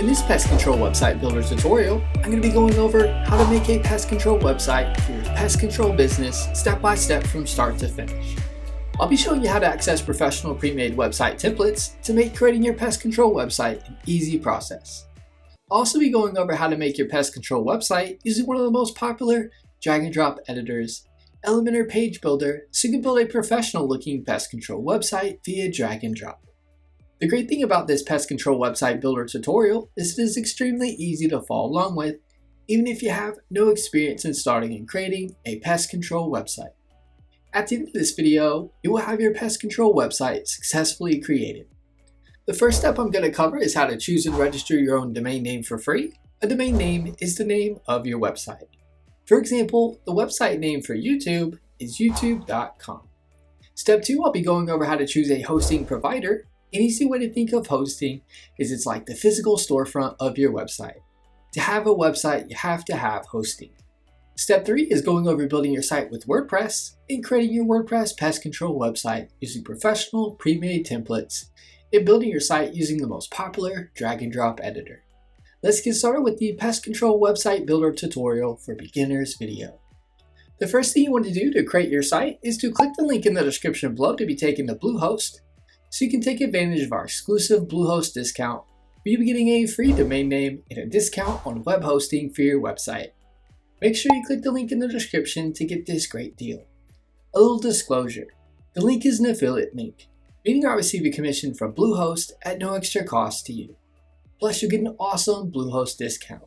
In this pest control website builder tutorial, I'm going to be going over how to make a pest control website for your pest control business step by step from start to finish. I'll be showing you how to access professional pre-made website templates to make creating your pest control website an easy process. I'll also be going over how to make your pest control website using one of the most popular drag and drop editors, Elementor Page Builder, so you can build a professional looking pest control website via drag and drop. The great thing about this pest control website builder tutorial is it is extremely easy to follow along with, even if you have no experience in starting and creating a pest control website. At the end of this video, you will have your pest control website successfully created. The first step I'm going to cover is how to choose and register your own domain name for free. A domain name is the name of your website. For example, the website name for YouTube is youtube.com. Step 2, I'll be going over how to choose a hosting provider. An easy way to think of hosting is it's like the physical storefront of your website. To have a website, you have to have hosting. Step 3 is going over building your site with WordPress and creating your WordPress pest control website using professional pre-made templates and building your site using the most popular drag and drop editor. Let's get started with the pest control website builder tutorial for beginners video. The first thing you want to do to create your site is to click the link in the description below to be taken to Bluehost, so you can take advantage of our exclusive Bluehost discount, where you'll be getting a free domain name and a discount on web hosting for your website. Make sure you click the link in the description to get this great deal. A little disclosure, the link is an affiliate link, meaning I receive a commission from Bluehost at no extra cost to you. Plus you'll get an awesome Bluehost discount.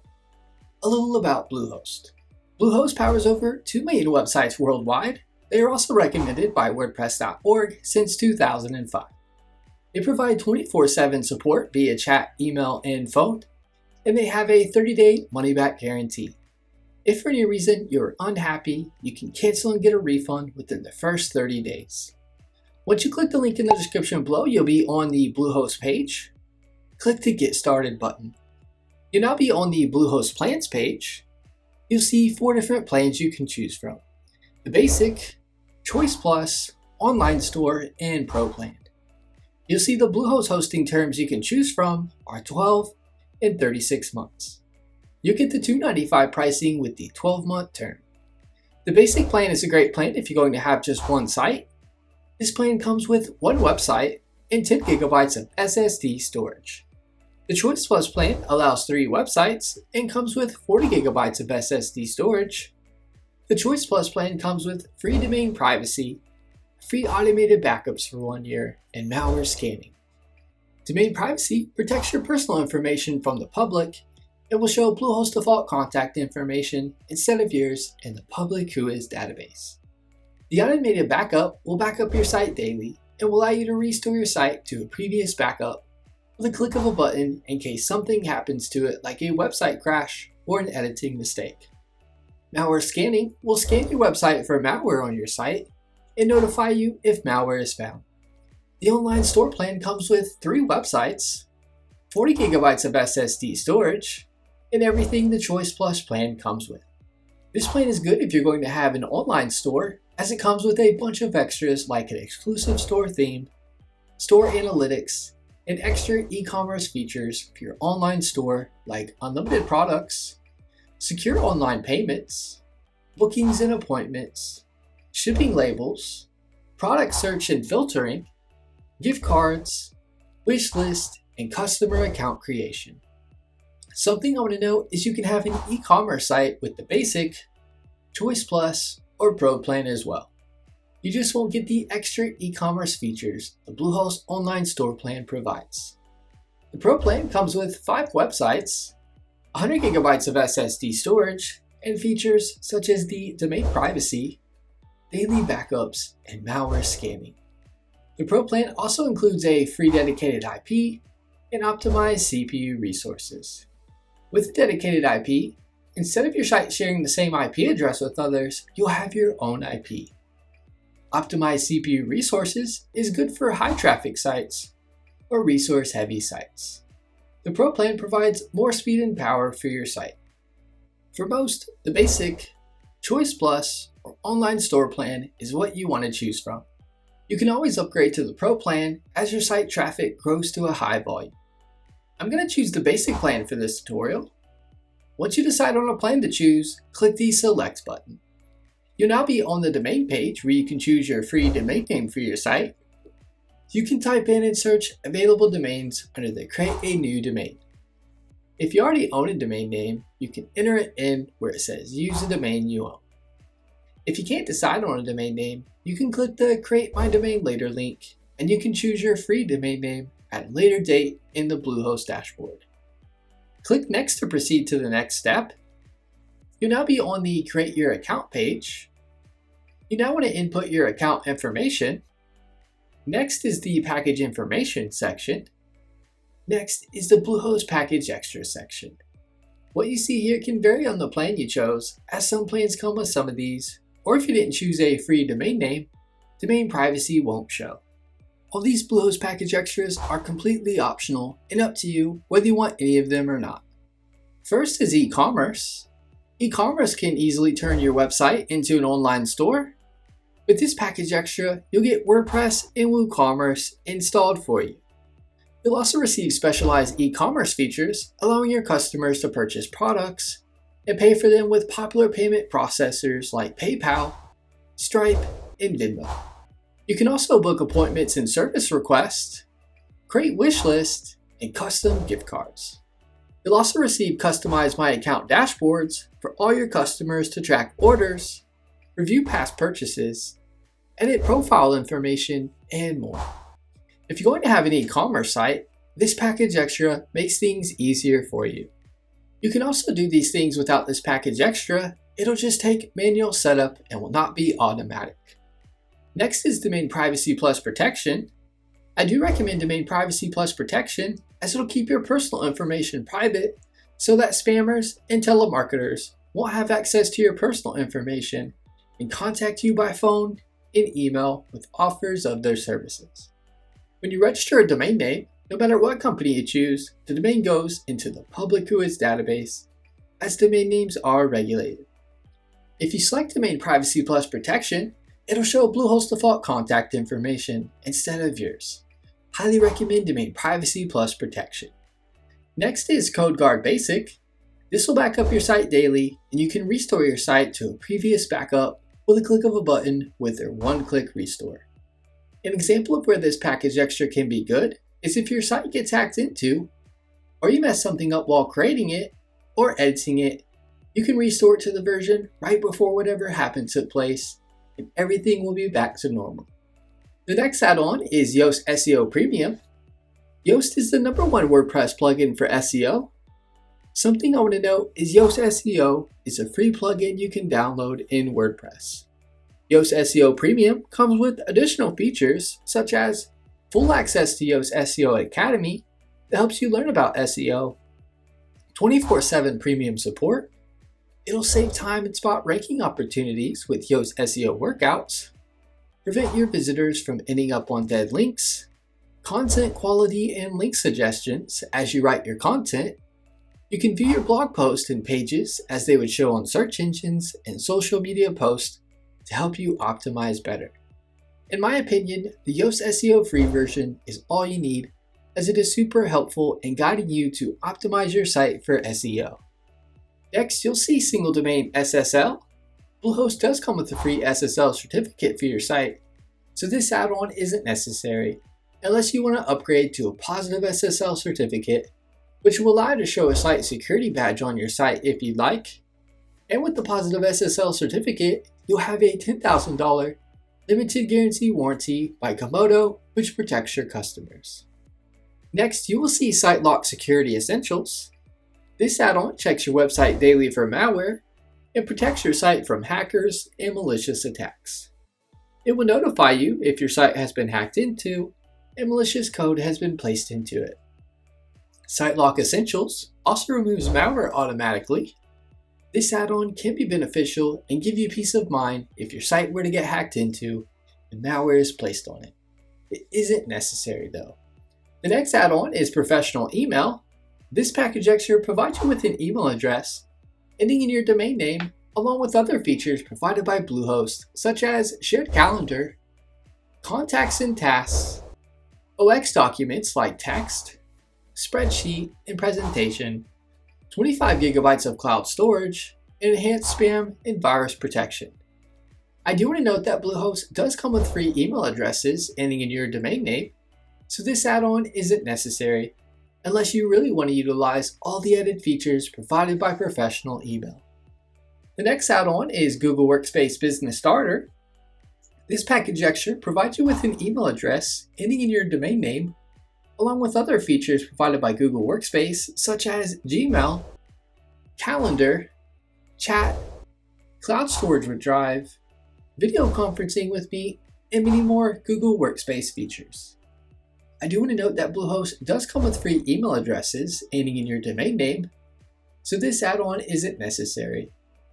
A little about Bluehost. Bluehost powers over 2 million websites worldwide. They are also recommended by WordPress.org since 2005. They provide 24/7 support via chat, email, and phone, and they have a 30-day money-back guarantee. If for any reason you're unhappy, you can cancel and get a refund within the first 30 days. Once you click the link in the description below, you'll be on the Bluehost page. Click the Get Started button. You'll now be on the Bluehost plans page. You'll see 4 different plans you can choose from: the Basic, Choice Plus, Online Store, and Pro plan. You'll see the Bluehost hosting terms you can choose from are 12 and 36 months. You'll get the $295 pricing with the 12-month term. The Basic plan is a great plan if you're going to have just one site. This plan comes with 1 website and 10 gigabytes of SSD storage. The Choice Plus plan allows 3 websites and comes with 40 gigabytes of SSD storage. The Choice Plus plan comes with free domain privacy, free automated backups for 1 year, and malware scanning. Domain privacy protects your personal information from the public and will show Bluehost default contact information instead of yours in the public WHOIS database. The automated backup will back up your site daily and will allow you to restore your site to a previous backup with a click of a button in case something happens to it, like a website crash or an editing mistake. Malware scanning will scan your website for malware on your site and notify you if malware is found. The Online Store plan comes with 3 websites, 40 gigabytes of SSD storage, and everything the Choice Plus plan comes with. This plan is good if you're going to have an online store, as it comes with a bunch of extras like an exclusive store theme, store analytics, and extra e-commerce features for your online store like unlimited products, secure online payments, bookings and appointments, shipping labels, product search and filtering, gift cards, wish list, and customer account creation. Something I want to note is you can have an e-commerce site with the Basic, Choice Plus, or Pro plan as well. You just won't get the extra e-commerce features the Bluehost Online Store plan provides. The Pro plan comes with 5 websites, 100 gigabytes of SSD storage, and features such as the domain privacy, daily backups, and malware scanning. The Pro plan also includes a free dedicated IP and optimized CPU resources. With dedicated IP, instead of your site sharing the same IP address with others, you'll have your own IP. Optimized CPU resources is good for high traffic sites or resource heavy sites. The Pro plan provides more speed and power for your site. For most, the Basic, Choice Plus, or Online Store plan is what you want to choose from. You can always upgrade to the Pro plan as your site traffic grows to a high volume. I'm going to choose the basic plan for this tutorial. Once you decide on a plan to choose, click the Select button. You'll now be on the domain page where you can choose your free domain name for your site. You can type in and search available domains under the Create a New Domain. If you already own a domain name, you can enter it in where it says Use the domain you own. If you can't decide on a domain name, you can click the Create My Domain Later link and you can choose your free domain name at a later date in the Bluehost dashboard. Click Next to proceed to the next step. You'll now be on the Create Your Account page. You now want to input your account information. Next is the Package Information section. Next is the Bluehost Package Extra section. What you see here can vary on the plan you chose, as some plans come with some of these, or if you didn't choose a free domain name, domain privacy won't show. All these Bluehost Package Extras are completely optional and up to you whether you want any of them or not. First is e-commerce. E-commerce can easily turn your website into an online store. With this package extra, you'll get WordPress and WooCommerce installed for you. You'll also receive specialized e-commerce features, allowing your customers to purchase products and pay for them with popular payment processors like PayPal, Stripe, and Venmo. You can also book appointments and service requests, create wish lists, and custom gift cards. You'll also receive customized My Account dashboards for all your customers to track orders, review past purchases, edit profile information, and more. If you're going to have an e-commerce site, this package extra makes things easier for you. You can also do these things without this package extra. It'll just take manual setup and will not be automatic. Next is Domain Privacy Plus Protection. I do recommend Domain Privacy Plus Protection as it'll keep your personal information private so that spammers and telemarketers won't have access to your personal information and contact you by phone and email with offers of their services. When you register a domain name, no matter what company you choose, the domain goes into the public whois database as domain names are regulated. If you select Domain Privacy Plus Protection, it'll show Bluehost default contact information instead of yours. Highly recommend Domain Privacy Plus Protection. Next is CodeGuard Basic. This will back up your site daily, and you can restore your site to a previous backup with a click of a button with their one-click restore. An example of where this package extra can be good is if your site gets hacked into, or you mess something up while creating it or editing it, you can restore it to the version right before whatever happened took place, and everything will be back to normal. The next add-on is Yoast SEO Premium. Yoast is the #1 WordPress plugin for SEO. Something I want to note is Yoast SEO is a free plugin you can download in WordPress. Yoast SEO Premium comes with additional features such as full access to Yoast SEO Academy that helps you learn about SEO, 24/7 premium support. It'll save time and spot ranking opportunities with Yoast SEO workouts, prevent your visitors from ending up on dead links, content quality and link suggestions as you write your content. You can view your blog posts and pages as they would show on search engines and social media posts to help you optimize better. In my opinion, the Yoast SEO free version is all you need, as it is super helpful in guiding you to optimize your site for SEO. Next, you'll see single domain SSL. Bluehost does come with a free SSL certificate for your site, so this add-on isn't necessary unless you want to upgrade to a positive SSL certificate, which will allow you to show a site security badge on your site if you'd like. And with the positive SSL certificate, you'll have a $10,000 limited guarantee warranty by Komodo, which protects your customers. Next, you will see SiteLock Security Essentials. This add-on checks your website daily for malware and protects your site from hackers and malicious attacks. It will notify you if your site has been hacked into and malicious code has been placed into it. SiteLock Essentials also removes malware automatically. This add-on can be beneficial and give you peace of mind if your site were to get hacked into and malware is placed on it. It isn't necessary though. The next add-on is Professional Email. This package extra provides you with an email address ending in your domain name, along with other features provided by Bluehost, such as shared calendar, contacts and tasks, OX documents like text, spreadsheet, and presentation, 25 gigabytes of cloud storage, and enhanced spam and virus protection. I do want to note that Bluehost does come with free email addresses ending in your domain name, so this add-on isn't necessary unless you really want to utilize all the added features provided by professional email. The next add-on is Google Workspace Business Starter. This package extra provides you with an email address ending in your domain name, along with other features provided by Google Workspace such as Gmail, Calendar, Chat, Cloud Storage with Drive, video conferencing with me, and many more Google Workspace features. I do want to note that Bluehost does come with free email addresses ending in your domain name, so this add-on isn't necessary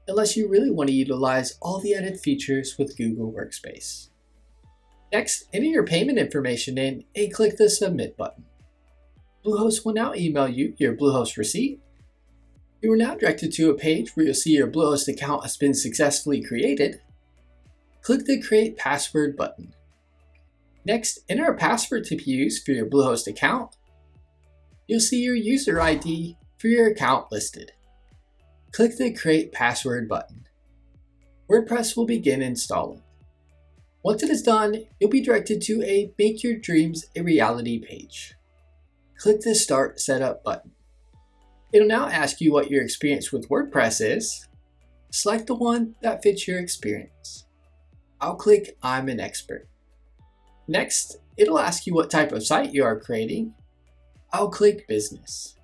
unless you really want to utilize all the added features with Google Workspace. Next, enter your payment information in and click the Submit button. Bluehost will now email you your Bluehost receipt. You are now directed to a page where you'll see your Bluehost account has been successfully created. Click the Create Password button. Next, enter a password to be used for your Bluehost account. You'll see your user ID for your account listed. Click the Create Password button. WordPress will begin installing. Once it is done, you'll be directed to a Make Your Dreams a Reality page. Click the Start Setup button. It'll now ask you what your experience with WordPress is. Select the one that fits your experience. I'll click I'm an expert. Next, it'll ask you what type of site you are creating. I'll click Business.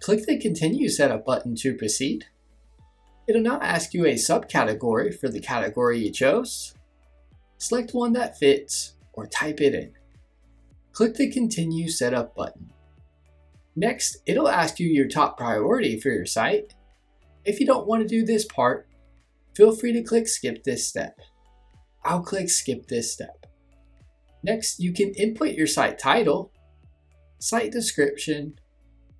Click the Continue Setup button to proceed. It'll now ask you a subcategory for the category you chose. Select one that fits or type it in. Click the Continue Setup button. Next, it'll ask you your top priority for your site. If you don't want to do this part, feel free to click Skip this step. I'll click Skip this step. Next, you can input your site title, site description,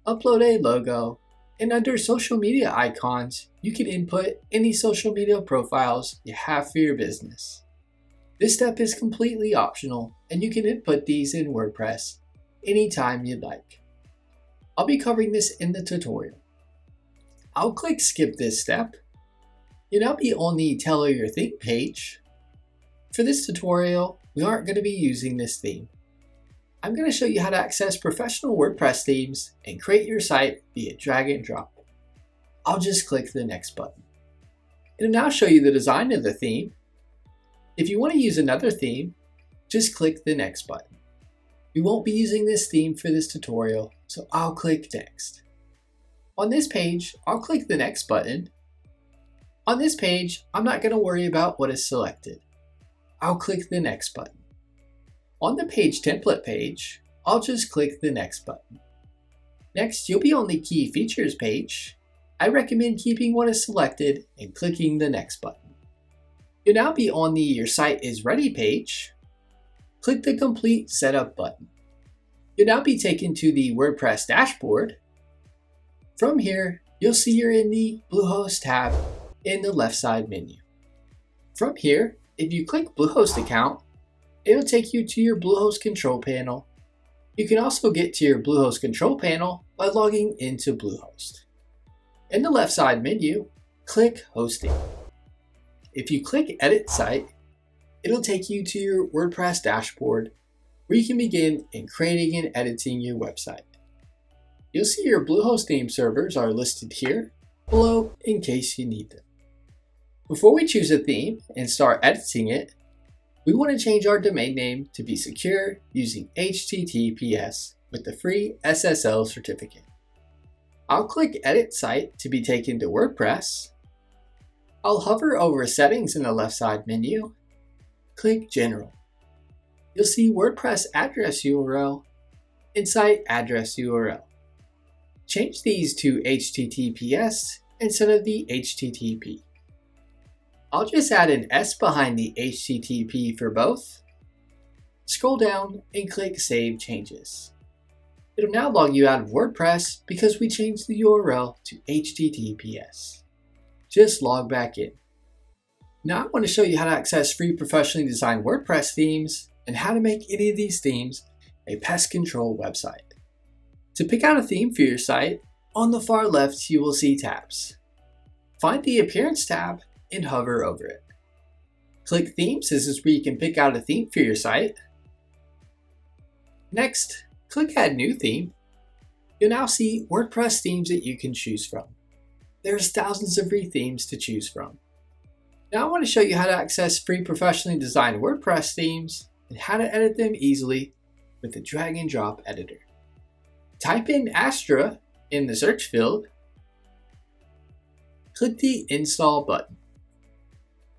upload a logo, and under social media icons, you can input any social media profiles you have for your business. This step is completely optional, and you can input these in WordPress anytime you'd like. I'll be covering this in the tutorial. I'll click Skip this step. You'll now be on the Tailor Your Theme page. For this tutorial, we aren't going to be using this theme. I'm going to show you how to access professional WordPress themes and create your site via drag and drop. I'll just click the Next button. It'll now show you the design of the theme. If you want to use another theme, just click the Next button. We won't be using this theme for this tutorial, so I'll click Next. On this page, I'll click the Next button. On this page, I'm not going to worry about what is selected. I'll click the Next button. On the Page Template page, I'll just click the Next button. Next, you'll be on the Key Features page. I recommend keeping what is selected and clicking the Next button. You'll now be on the Your Site is Ready page. Click the Complete Setup button. You'll now be taken to the WordPress dashboard. From here, you'll see you're in the Bluehost tab in the left side menu. From here, if you click Bluehost account, it'll take you to your Bluehost control panel. You can also get to your Bluehost control panel by logging into Bluehost. In the left side menu, click Hosting. If you click Edit Site, it'll take you to your WordPress dashboard where you can begin creating and editing your website. You'll see your Bluehost theme servers are listed here below in case you need them. Before we choose a theme and start editing it, we want to change our domain name to be secure using HTTPS with the free SSL certificate. I'll click Edit Site to be taken to WordPress. I'll hover over Settings in the left side menu. Click General. You'll see WordPress address URL and site address URL. Change these to HTTPS instead of the HTTP. I'll just add an S behind the HTTP for both. Scroll down and click Save Changes. It'll now log you out of WordPress because we changed the URL to HTTPS. Just log back in. Now I want to show you how to access free professionally designed WordPress themes and how to make any of these themes a pest control website. To pick out a theme for your site, on the far left you will see tabs. Find the Appearance tab and hover over it. Click Themes. This is where you can pick out a theme for your site. Next, click Add New Theme. You'll now see WordPress themes that you can choose from. There's thousands of free themes to choose from. Now I want to show you how to access free professionally designed WordPress themes and how to edit them easily with the drag and drop editor. Type in Astra in the search field. Click the Install button.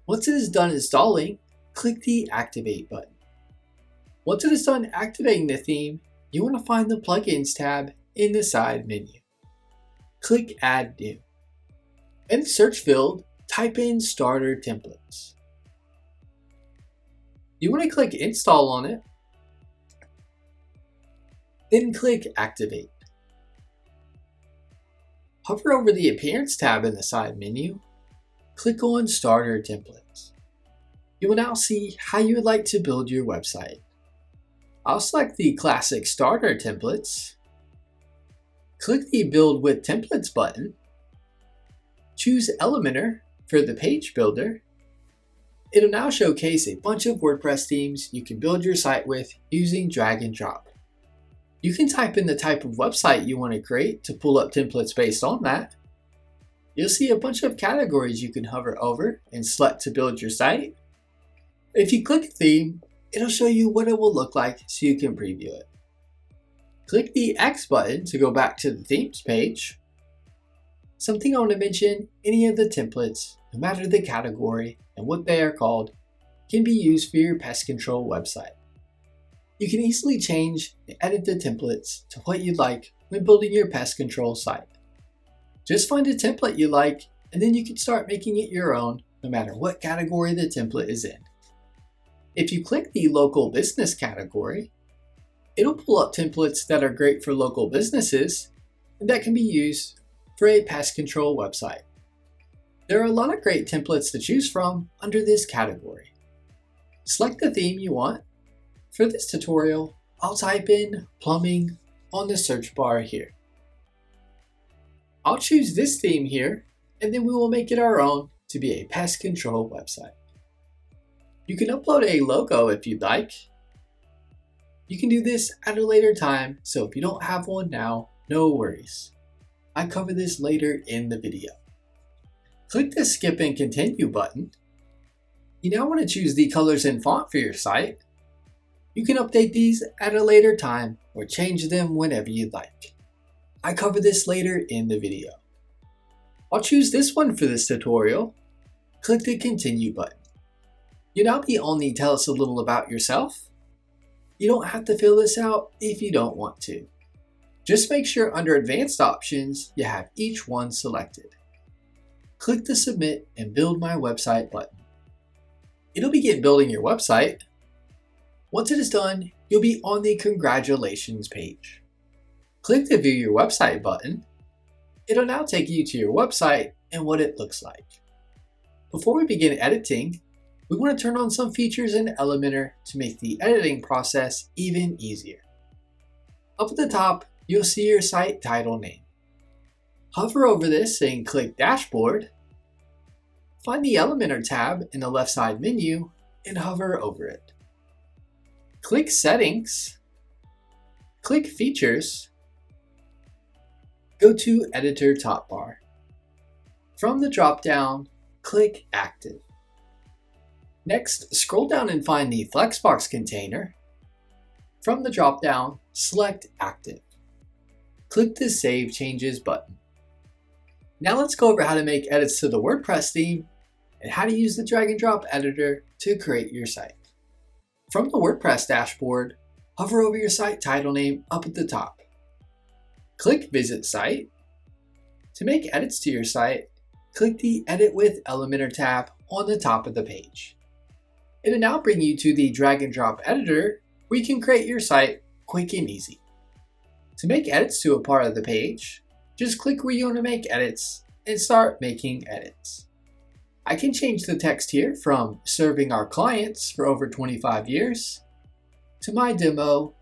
Once it is done installing, click the Activate button. Once it is done activating the theme, you want to find the Plugins tab in the side menu. Click Add New. In the search field, type in Starter Templates. You want to click Install on it, then click Activate. Hover over the Appearance tab in the side menu. Click on Starter Templates. You will now see how you would like to build your website. I'll select the classic Starter Templates. Click the Build with Templates button. Choose Elementor for the page builder. It'll now showcase a bunch of WordPress themes you can build your site with using drag and drop. You can type in the type of website you want to create to pull up templates based on that. You'll see a bunch of categories you can hover over and select to build your site. If you click Theme, it'll show you what it will look like so you can preview it. Click the X button to go back to the Themes page. Something I want to mention, any of the templates, no matter the category and what they are called, can be used for your pest control website. You can easily change and edit the templates to what you'd like when building your pest control site. Just find a template you like, and then you can start making it your own, no matter what category the template is in. If you click the Local Business category, it'll pull up templates that are great for local businesses and that can be used for a pest control website. There are a lot of great templates to choose from under this category. Select the theme you want. For this tutorial, I'll type in plumbing on the search bar here. I'll choose this theme here, and then we will make it our own to be a pest control website. You can upload a logo if you'd like. You can do this at a later time, so if you don't have one now, no worries. I cover this later in the video. Click the Skip and Continue button. You now want to choose the colors and font for your site. You can update these at a later time or change them whenever you'd like. I cover this later in the video. I'll choose this one for this tutorial. Click the Continue button. You'll now be on the Tell Us a Little About Yourself. You don't have to fill this out if you don't want to. Just make sure under Advanced Options you have each one selected. Click the Submit and Build My Website button. It'll begin building your website. Once it is done, you'll be on the Congratulations page. Click the View Your Website button. It'll now take you to your website and what it looks like. Before we begin editing, we want to turn on some features in Elementor to make the editing process even easier. Up at the top, you'll see your site title name. Hover over this and click Dashboard. Find the Elementor tab in the left side menu and hover over it. Click Settings. Click Features. Go to Editor Top Bar. From the drop-down, click Active. Next, scroll down and find the Flexbox container. From the drop-down, select Active. Click the Save Changes button. Now let's go over how to make edits to the WordPress theme and how to use the drag and drop editor to create your site. From the WordPress dashboard, hover over your site title name up at the top. Click Visit Site. To make edits to your site, click the Edit with Elementor tab on the top of the page. It'll now bring you to the drag and drop editor where you can create your site quick and easy. To make edits to a part of the page, just click where you want to make edits and start making edits. I can change the text here from serving our clients for over 25 years to my demo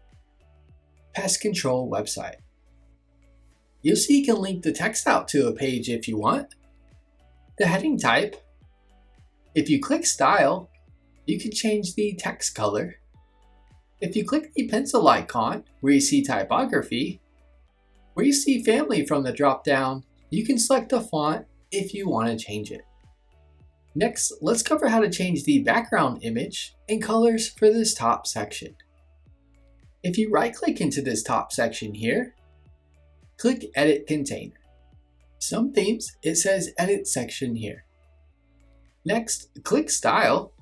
pest control website. you'll see you can link the text out to a page if you want. The heading type. If you click Style, you can change the text color. If you click the pencil icon where you see Typography, where you see Family from the drop-down, you can select the font if you want to change it. Next, let's cover how to change the background image and colors for this top section. If you right-click into this top section here, click Edit Container. Some themes, it says Edit section here. Next, click Style.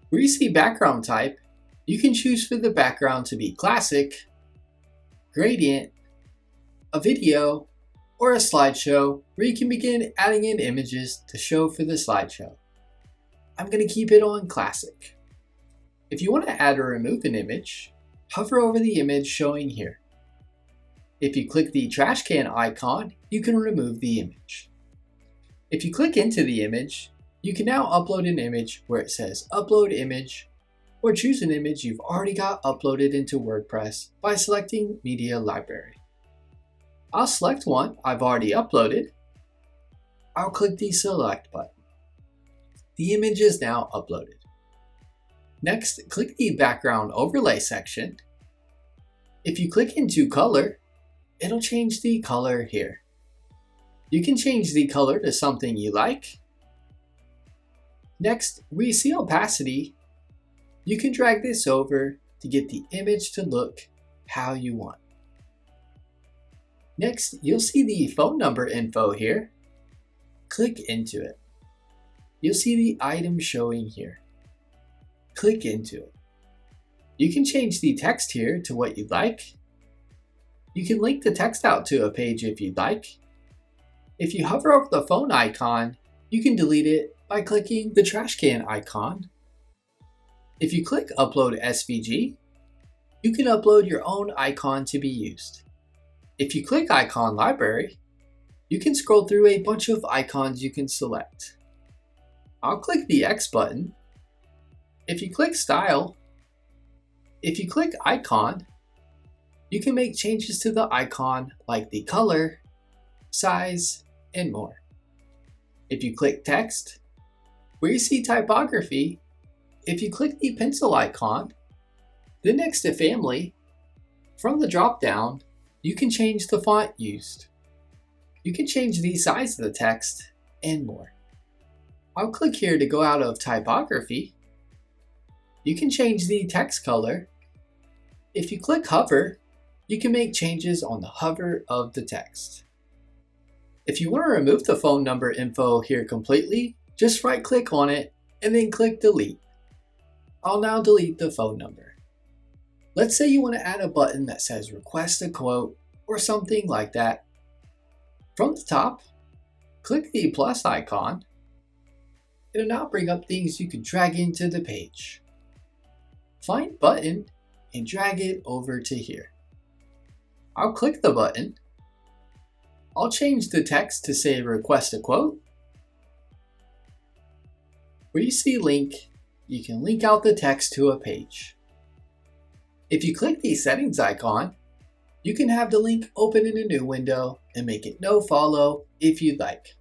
Where you see background type, you can choose for the background to be classic, gradient, a video, or a slideshow where you can begin adding in images to show for the slideshow. I'm going to keep it on classic. If you want to add or remove an image, hover over the image showing here. If you click the trash can icon, you can remove the image. If you click into the image, you can now upload an image where it says Upload Image, or choose an image you've already got uploaded into WordPress by selecting Media Library. I'll select one I've already uploaded. I'll click the Select button. The image is now uploaded. Next, click the Background Overlay section. If you click into Color, it'll change the color here. You can change the color to something you like. Next, where you see Opacity, you can drag this over to get the image to look how you want. Next, you'll see the phone number info here. Click into it. You'll see the item showing here. Click into it. You can change the text here to what you'd like. You can link the text out to a page if you'd like. If you hover over the phone icon, you can delete it by clicking the trash can icon. If you click Upload SVG, you can upload your own icon to be used. If you click Icon Library, you can scroll through a bunch of icons you can select. I'll click the X button. If you click Style, if you click Icon, you can make changes to the icon like the color, size, and more. If you click Text, where you see Typography, if you click the pencil icon, then next to Family, from the drop-down, you can change the font used. You can change the size of the text and more. I'll click here to go out of Typography. You can change the text color. If you click Hover, you can make changes on the hover of the text. If you want to remove the phone number info here completely, just right-click on it and then click Delete. I'll now delete the phone number. Let's say you want to add a button that says Request a Quote or something like that. From the top, click the plus icon. It'll now bring up things you can drag into the page. Find Button and drag it over to here. I'll click the button. I'll change the text to say Request a Quote. Where you see Link, you can link out the text to a page. If you click the settings icon, you can have the link open in a new window and make it no follow if you'd like.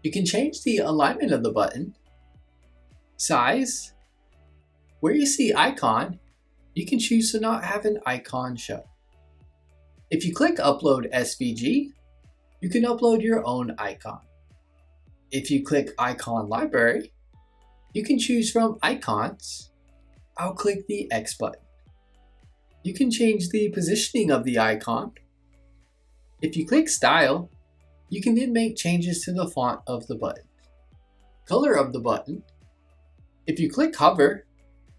You can change the alignment of the button, size. Where you see icon, you can choose to not have an icon show. If you click Upload SVG, you can upload your own icon. If you click Icon Library, you can choose from Icons. I'll click the X button. You can change the positioning of the icon. If you click Style, you can then make changes to the font of the button. Color of the button. If you click Hover,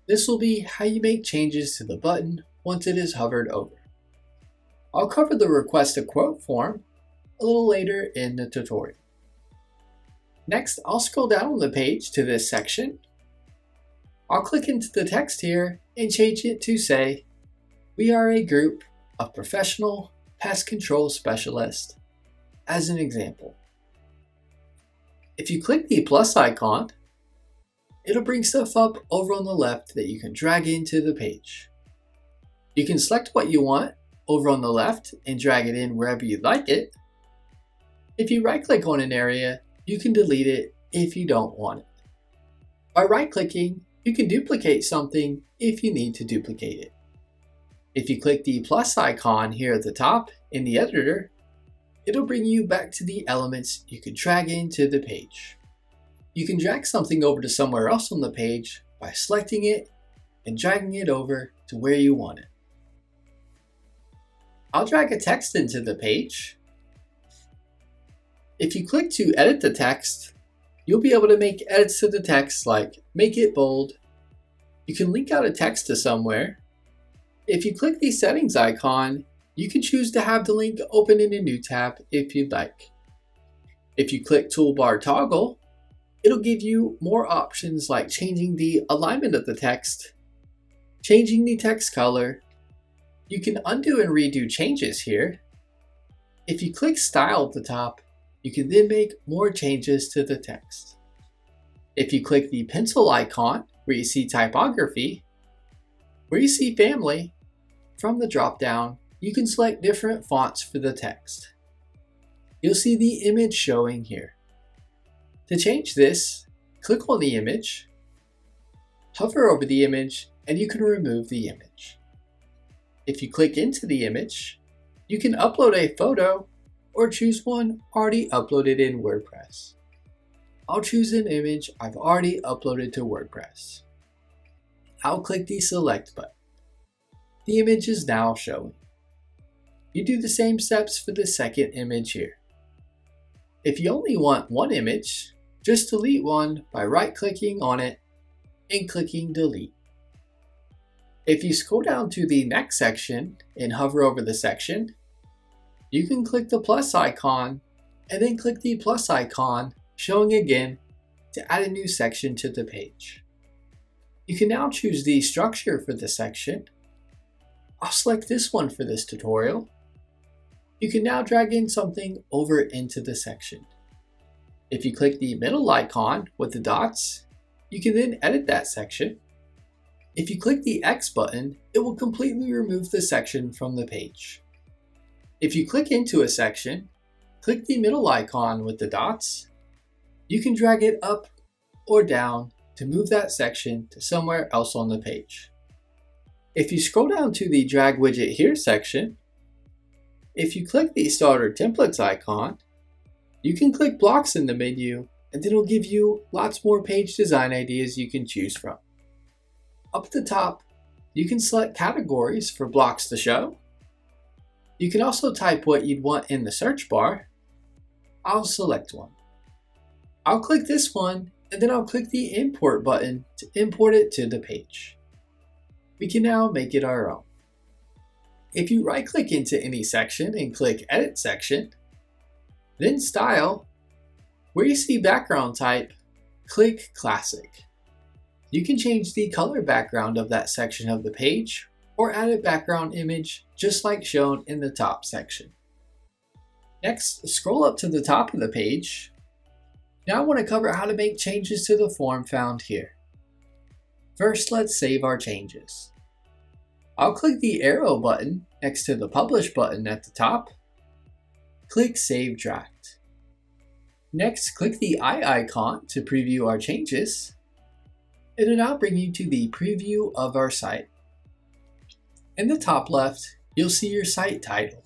this will be how you make changes to the button once it is hovered over. I'll cover the Request a Quote form a little later in the tutorial. Next, I'll scroll down on the page to this section. I'll click into the text here and change it to say, "We are a group of professional pest control specialists," as an example. If you click the plus icon, it'll bring stuff up over on the left that you can drag into the page. You can select what you want over on the left and drag it in wherever you'd like it. If you right-click on an area, you can delete it if you don't want it. By right-clicking, you can duplicate something if you need to duplicate it. If you click the plus icon here at the top in the editor, it'll bring you back to the elements you can drag into the page. You can drag something over to somewhere else on the page by selecting it and dragging it over to where you want it. I'll drag a text into the page. If you click to edit the text, you'll be able to make edits to the text like make it bold. You can link out a text to somewhere. If you click the settings icon, you can choose to have the link open in a new tab if you'd like. If you click toolbar toggle, it'll give you more options like changing the alignment of the text, changing the text color. You can undo and redo changes here. If you click style at the top, you can then make more changes to the text. If you click the pencil icon where you see typography, where you see family, from the drop-down, you can select different fonts for the text. You'll see the image showing here. To change this, click on the image, hover over the image, and you can remove the image. If you click into the image, you can upload a photo or choose one already uploaded in WordPress. I'll choose an image I've already uploaded to WordPress. I'll click the select button. The image is now showing. You do the same steps for the second image here. If you only want one image, just delete one by right-clicking on it and clicking delete. If you scroll down to the next section and hover over the section, you can click the plus icon and then click the plus icon showing again to add a new section to the page. You can now choose the structure for the section. I'll select this one for this tutorial. You can now drag in something over into the section. If you click the middle icon with the dots, you can then edit that section. If you click the X button, it will completely remove the section from the page. If you click into a section, click the middle icon with the dots. You can drag it up or down to move that section to somewhere else on the page. If you scroll down to the drag widget here section, if you click the starter templates icon, you can click blocks in the menu and then it'll give you lots more page design ideas you can choose from. Up at the top, you can select categories for blocks to show. You can also type what you'd want in the search bar. I'll select one. I'll click this one and then I'll click the import button to import it to the page. We can now make it our own. If you right-click into any section and click Edit Section, then Style, where you see Background Type, click Classic. You can change the color background of that section of the page or add a background image just like shown in the top section. Next, scroll up to the top of the page. Now I want to cover how to make changes to the form found here. First, let's save our changes. I'll click the arrow button next to the Publish button at the top. Click Save Draft. Next, click the eye icon to preview our changes. It'll now bring you to the preview of our site. In the top left, you'll see your site title.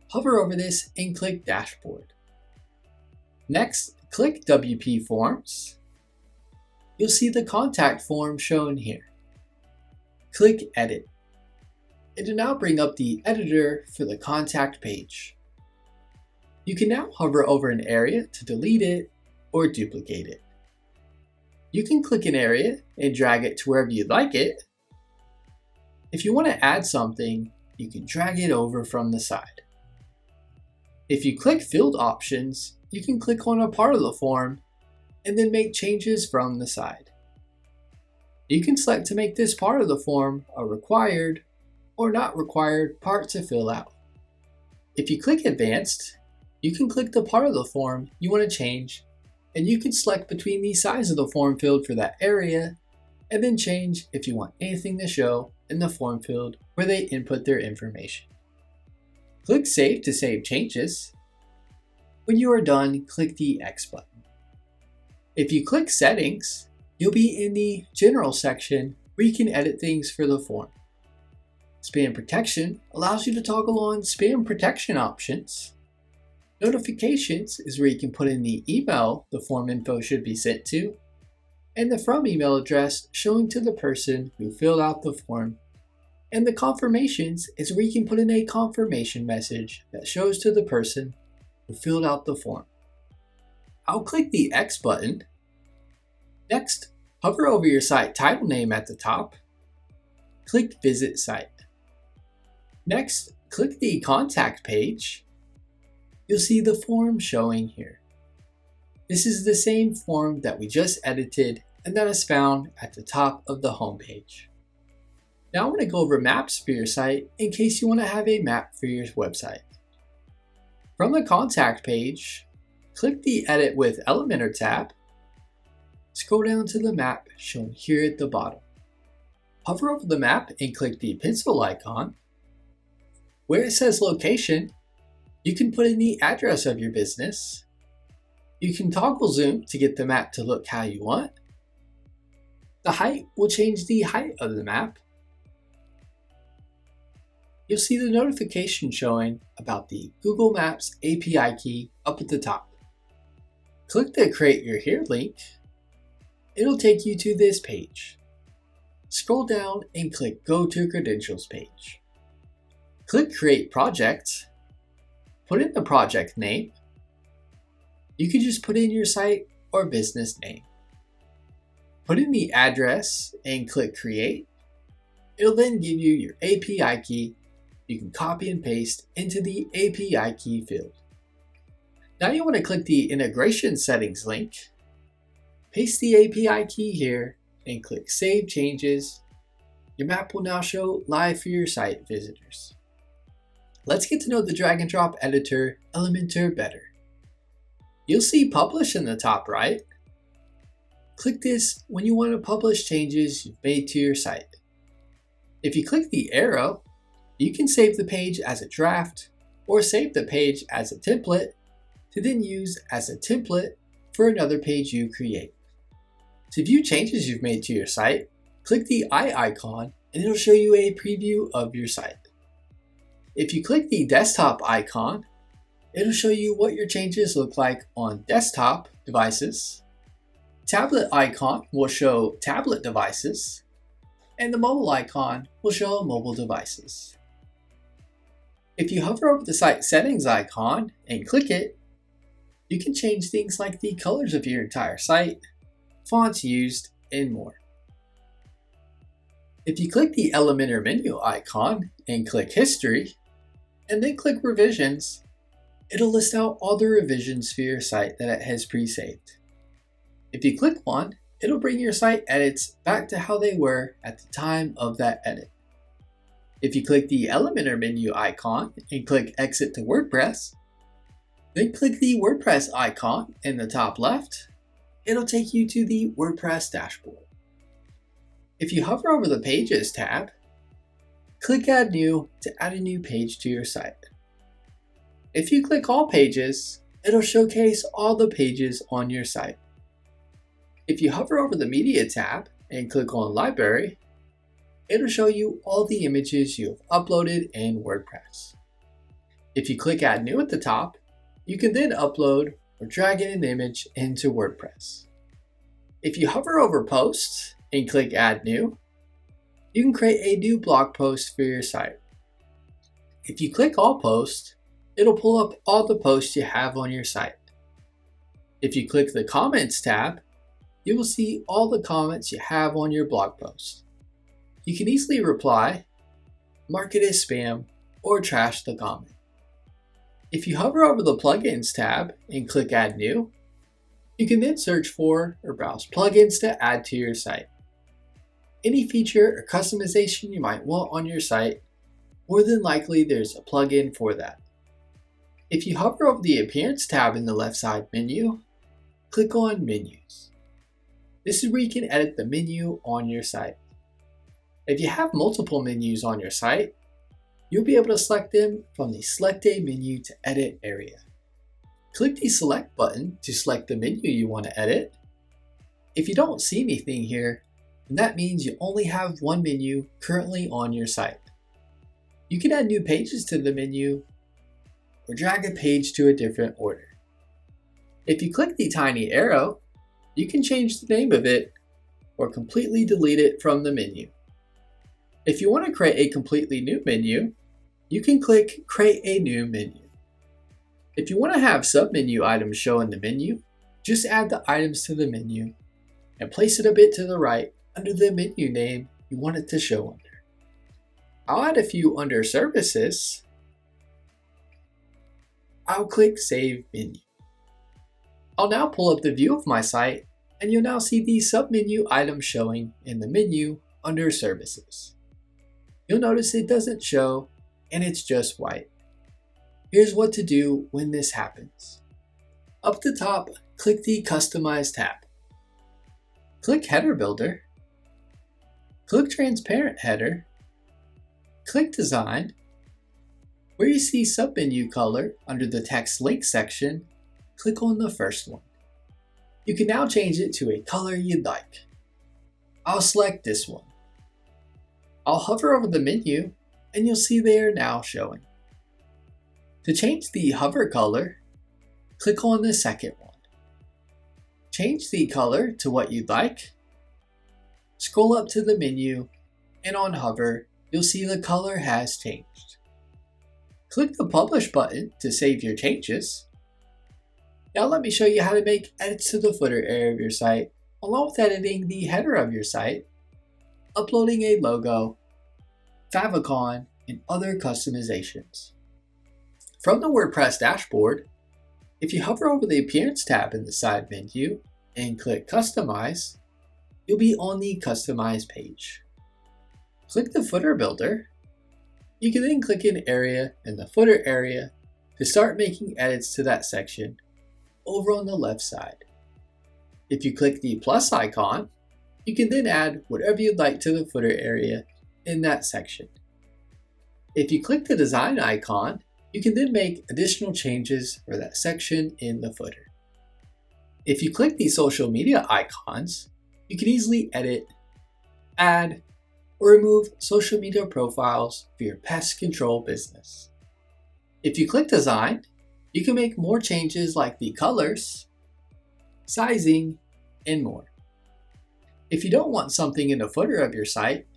Hover over this and click Dashboard. Next, click WP Forms. You'll see the contact form shown here. Click Edit. It will now bring up the editor for the contact page. You can now hover over an area to delete it or duplicate it. You can click an area and drag it to wherever you'd like it. If you want to add something, you can drag it over from the side. If you click Field Options, you can click on a part of the form and then make changes from the side. You can select to make this part of the form a required or not required part to fill out. If you click Advanced, you can click the part of the form you want to change and you can select between the size of the form field for that area and then change if you want anything to show in the form field where they input their information. Click Save to save changes. When you are done, click the X button. If you click Settings, you'll be in the General section where you can edit things for the form. Spam Protection allows you to toggle on spam protection options. Notifications is where you can put in the email the form info should be sent to, and the From email address showing to the person who filled out the form. And the Confirmations is where you can put in a confirmation message that shows to the person who filled out the form. I'll click the X button. Next, hover over your site title name at the top. Click Visit Site. Next, click the Contact page. You'll see the form showing here. This is the same form that we just edited and that is found at the top of the home page. Now I want to go over maps for your site in case you want to have a map for your website. From the Contact page, click the Edit with Elementor tab. Scroll down to the map shown here at the bottom. Hover over the map and click the pencil icon. Where it says Location, you can put in the address of your business. You can toggle zoom to get the map to look how you want. The height will change the height of the map. You'll see the notification showing about the Google Maps API key up at the top. Click the Create Your Here link. It'll take you to this page. Scroll down and click Go to Credentials page. Click Create Project. Put in the project name. You can just put in your site or business name. Put in the address and click Create. It'll then give you your API key. You can copy and paste into the API key field. Now you want to click the Integration Settings link. Paste the API key here and click Save Changes. Your map will now show live for your site visitors. Let's get to know the drag and drop editor Elementor better. You'll see Publish in the top right. Click this when you want to publish changes you've made to your site. If you click the arrow, you can save the page as a draft or save the page as a template to then use as a template for another page you create. To view changes you've made to your site, click the eye icon and it'll show you a preview of your site. If you click the desktop icon, it'll show you what your changes look like on desktop devices. Tablet icon will show tablet devices, and the mobile icon will show mobile devices. If you hover over the site settings icon and click it, you can change things like the colors of your entire site, fonts used, and more. If you click the Elementor menu icon and click History, and then click Revisions, it'll list out all the revisions for your site that it has pre-saved. If you click one, it'll bring your site edits back to how they were at the time of that edit. If you click the Elementor menu icon and click Exit to WordPress, then click the WordPress icon in the top left, it'll take you to the WordPress dashboard. If you hover over the Pages tab, click Add New to add a new page to your site. If you click All Pages, it'll showcase all the pages on your site. If you hover over the Media tab and click on Library, it'll show you all the images you have uploaded in WordPress. If you click Add New at the top, you can then upload or drag in an image into WordPress. If you hover over Posts and click Add New, you can create a new blog post for your site. If you click All Posts, it'll pull up all the posts you have on your site. If you click the Comments tab, you will see all the comments you have on your blog post. You can easily reply, mark it as spam, or trash the comment. If you hover over the Plugins tab and click Add New, you can then search for or browse plugins to add to your site. Any feature or customization you might want on your site, more than likely there's a plugin for that. If you hover over the Appearance tab in the left side menu, click on Menus. This is where you can edit the menu on your site. If you have multiple menus on your site, you'll be able to select them from the Select a Menu to Edit area. Click the Select button to select the menu you want to edit. If you don't see anything here, then that means you only have one menu currently on your site. You can add new pages to the menu or drag a page to a different order. If you click the tiny arrow, you can change the name of it or completely delete it from the menu. If you want to create a completely new menu, you can click Create a New Menu. If you want to have submenu items show in the menu, just add the items to the menu and place it a bit to the right under the menu name you want it to show under. I'll add a few under Services. I'll click Save Menu. I'll now pull up the view of my site and you'll now see the submenu items showing in the menu under Services. You'll notice it doesn't show and it's just white. Here's what to do when this happens. Up at the top, click the Customize tab. Click Header Builder. Click Transparent Header. Click Design. Where you see Submenu Color under the Text Link section, click on the first one. You can now change it to a color you'd like. I'll select this one. I'll hover over the menu and you'll see they are now showing. To change the hover color, click on the second one. Change the color to what you'd like. Scroll up to the menu and on hover, you'll see the color has changed. Click the Publish button to save your changes. Now let me show you how to make edits to the footer area of your site, along with editing the header of your site, uploading a logo, favicon, and other customizations. From the WordPress dashboard, if you hover over the Appearance tab in the side menu and click Customize, you'll be on the Customize page. Click the Footer Builder. You can then click an area in the footer area to start making edits to that section over on the left side. If you click the plus icon, you can then add whatever you'd like to the footer area in that section. If you click the design icon, you can then make additional changes for that section in the footer. If you click the social media icons, you can easily edit, add, or remove social media profiles for your pest control business. If you click design, you can make more changes like the colors, sizing, and more. If you don't want something in the footer of your site,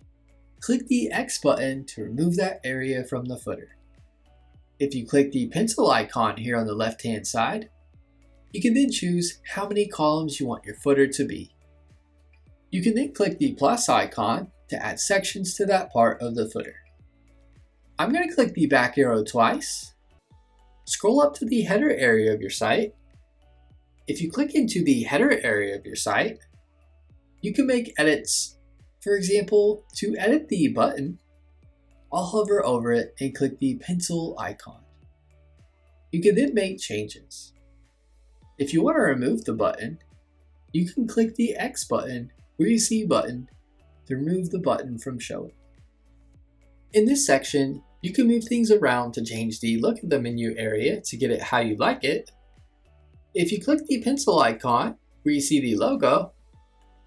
click the X button to remove that area from the footer. If you click the pencil icon here on the left-hand side, you can then choose how many columns you want your footer to be. You can then click the plus icon to add sections to that part of the footer. I'm going to click the back arrow twice, scroll up to the header area of your site. If you click into the header area of your site, you can make edits. For example, to edit the button, I'll hover over it and click the pencil icon. You can then make changes. If you want to remove the button, you can click the X button where you see button to remove the button from showing. In this section, you can move things around to change the look of the menu area to get it how you like it. If you click the pencil icon where you see the logo,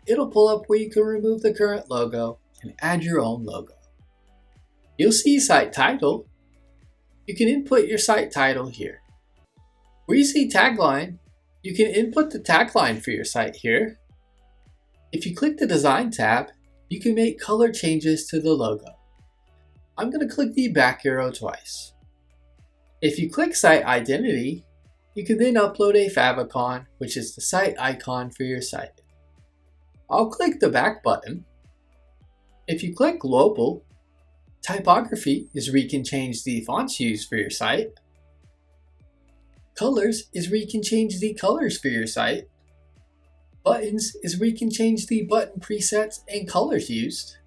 it'll pull up where you can remove the current logo and add your own logo. You'll see site title. You can input your site title here. Where you see tagline, you can input the tagline for your site here. If you click the design tab, you can make color changes to the logo. I'm going to click the back arrow twice. If you click site identity, you can then upload a favicon, which is the site icon for your site. I'll click the back button. If you click global, typography is where you can change the fonts used for your site. Colors is where you can change the colors for your site. Buttons is where you can change the button presets and colors used.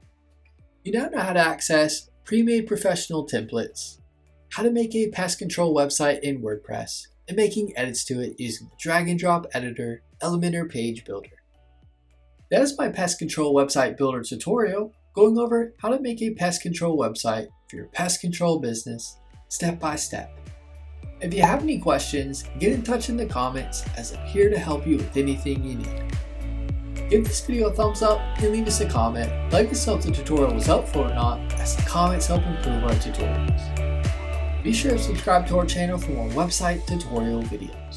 You now know how to access pre-made professional templates, how to make a pest control website in WordPress, and making edits to it using the drag and drop editor, Elementor Page Builder. That is my pest control website builder tutorial going over how to make a pest control website for your pest control business step by step. If you have any questions, get in touch in the comments as I'm here to help you with anything you need. Give this video a thumbs up and leave us a comment. Let us know if the tutorial was helpful or not, as the comments help improve our tutorials. Be sure to subscribe to our channel for more website tutorial videos.